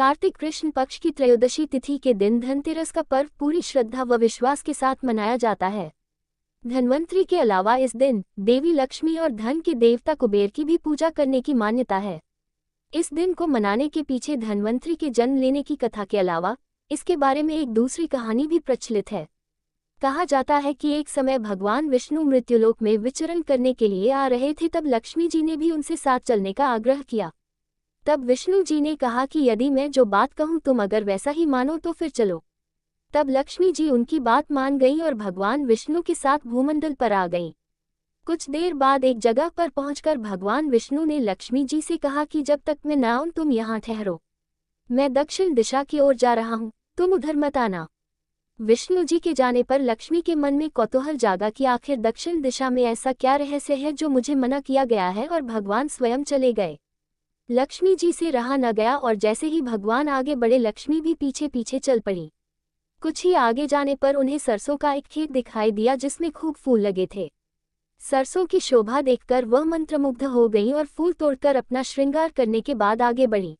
कार्तिक कृष्ण पक्ष की त्रयोदशी तिथि के दिन धनतेरस का पर्व पूरी श्रद्धा व विश्वास के साथ मनाया जाता है। धन्वंतरी के अलावा इस दिन देवी लक्ष्मी और धन के देवता कुबेर की भी पूजा करने की मान्यता है। इस दिन को मनाने के पीछे धन्वंतरी के जन्म लेने की कथा के अलावा इसके बारे में एक दूसरी कहानी भी प्रचलित है। कहा जाता है कि एक समय भगवान विष्णु मृत्युलोक में विचरण करने के लिए आ रहे थे, तब लक्ष्मी जी ने भी उनसे साथ चलने का आग्रह किया। तब विष्णु जी ने कहा कि यदि मैं जो बात कहूँ तुम अगर वैसा ही मानो तो फिर चलो। तब लक्ष्मी जी उनकी बात मान गईं और भगवान विष्णु के साथ भूमंडल पर आ गईं। कुछ देर बाद एक जगह पर पहुंचकर भगवान विष्णु ने लक्ष्मी जी से कहा कि जब तक मैं न आऊं तुम यहाँ ठहरो, मैं दक्षिण दिशा की ओर जा रहा हूँ, तुम उधर मत आना। विष्णु जी के जाने पर लक्ष्मी के मन में कौतूहल जागा कि आखिर दक्षिण दिशा में ऐसा क्या रहस्य है जो मुझे मना किया गया है, और भगवान स्वयं चले गए। लक्ष्मी जी से रहा न गया और जैसे ही भगवान आगे बढ़े लक्ष्मी भी पीछे पीछे चल पड़ी। कुछ ही आगे जाने पर उन्हें सरसों का एक खेत दिखाई दिया जिसमें खूब फूल लगे थे। सरसों की शोभा देखकर वह मंत्रमुग्ध हो गईं और फूल तोड़कर अपना श्रृंगार करने के बाद आगे बढ़ी।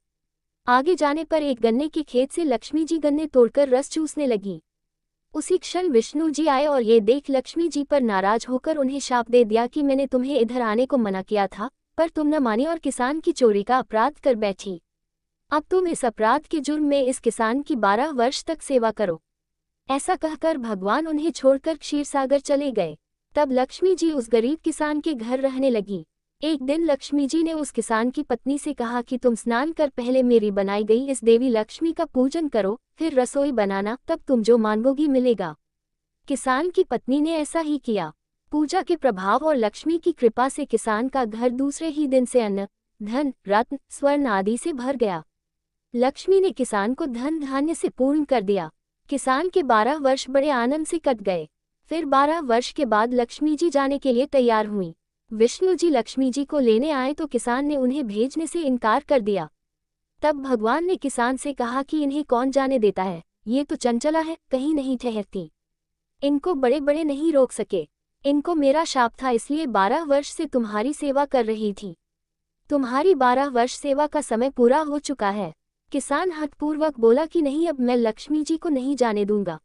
आगे जाने पर एक गन्ने के खेत से लक्ष्मी जी गन्ने तोड़कर रस चूसने लगी। उसी क्षण विष्णु जी आए और ये देख लक्ष्मी जी पर नाराज होकर उन्हें शाप दे दिया कि मैंने तुम्हें इधर आने को मना किया था, पर तुम न मानी और किसान की चोरी का अपराध कर बैठी। अब तुम इस अपराध के जुर्म में इस किसान की 12 वर्ष तक सेवा करो। ऐसा कहकर भगवान उन्हें छोड़कर क्षीरसागर चले गए। तब लक्ष्मी जी उस गरीब किसान के घर रहने लगी। एक दिन लक्ष्मी जी ने उस किसान की पत्नी से कहा कि तुम स्नान कर पहले मेरी बनाई गई इस देवी लक्ष्मी का पूजन करो, फिर रसोई बनाना, तब तुम जो मांगोगी मिलेगा। किसान की पत्नी ने ऐसा ही किया। पूजा के प्रभाव और लक्ष्मी की कृपा से किसान का घर दूसरे ही दिन से अन्न, धन, रत्न, स्वर्ण आदि से भर गया। लक्ष्मी ने किसान को धन धान्य से पूर्ण कर दिया। किसान के 12 वर्ष बड़े आनंद से कट गए। फिर 12 वर्ष के बाद लक्ष्मी जी जाने के लिए तैयार हुई। विष्णु जी लक्ष्मी जी को लेने आए तो किसान ने उन्हें भेजने से इनकार कर दिया। तब भगवान ने किसान से कहा कि इन्हें कौन जाने देता है, ये तो चंचला है, कहीं नहीं ठहरती। इनको बड़े बड़े नहीं रोक सके। इनको मेरा शाप था, इसलिए 12 वर्ष से तुम्हारी सेवा कर रही थी। तुम्हारी 12 वर्ष सेवा का समय पूरा हो चुका है। किसान हठपूर्वक बोला कि नहीं, अब मैं लक्ष्मी जी को नहीं जाने दूंगा।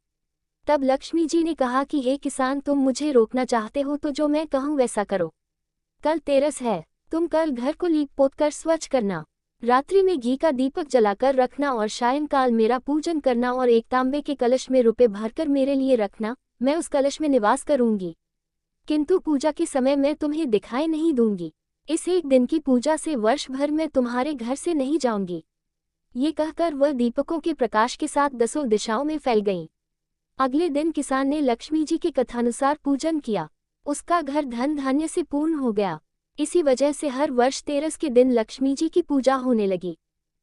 तब लक्ष्मी जी ने कहा कि हे किसान, तुम मुझे रोकना चाहते हो तो जो मैं कहूँ वैसा करो। कल तेरस है, तुम कल घर को लीप पोत कर स्वच्छ करना, रात्रि में घी का दीपक जलाकर रखना और सायंकाल मेरा पूजन करना और एक तांबे के कलश में रुपए भरकर मेरे लिए रखना। मैं उस कलश में निवास करूंगी, किंतु पूजा के समय मैं तुम्हें दिखाई नहीं दूंगी। इस एक दिन की पूजा से वर्ष भर मैं तुम्हारे घर से नहीं जाऊंगी। ये कहकर वह दीपकों के प्रकाश के साथ 10 दिशाओं में फैल गईं। अगले दिन किसान ने लक्ष्मी जी के कथानुसार पूजन किया। उसका घर धन धान्य से पूर्ण हो गया। इसी वजह से हर वर्ष तेरस के दिन लक्ष्मी जी की पूजा होने लगी।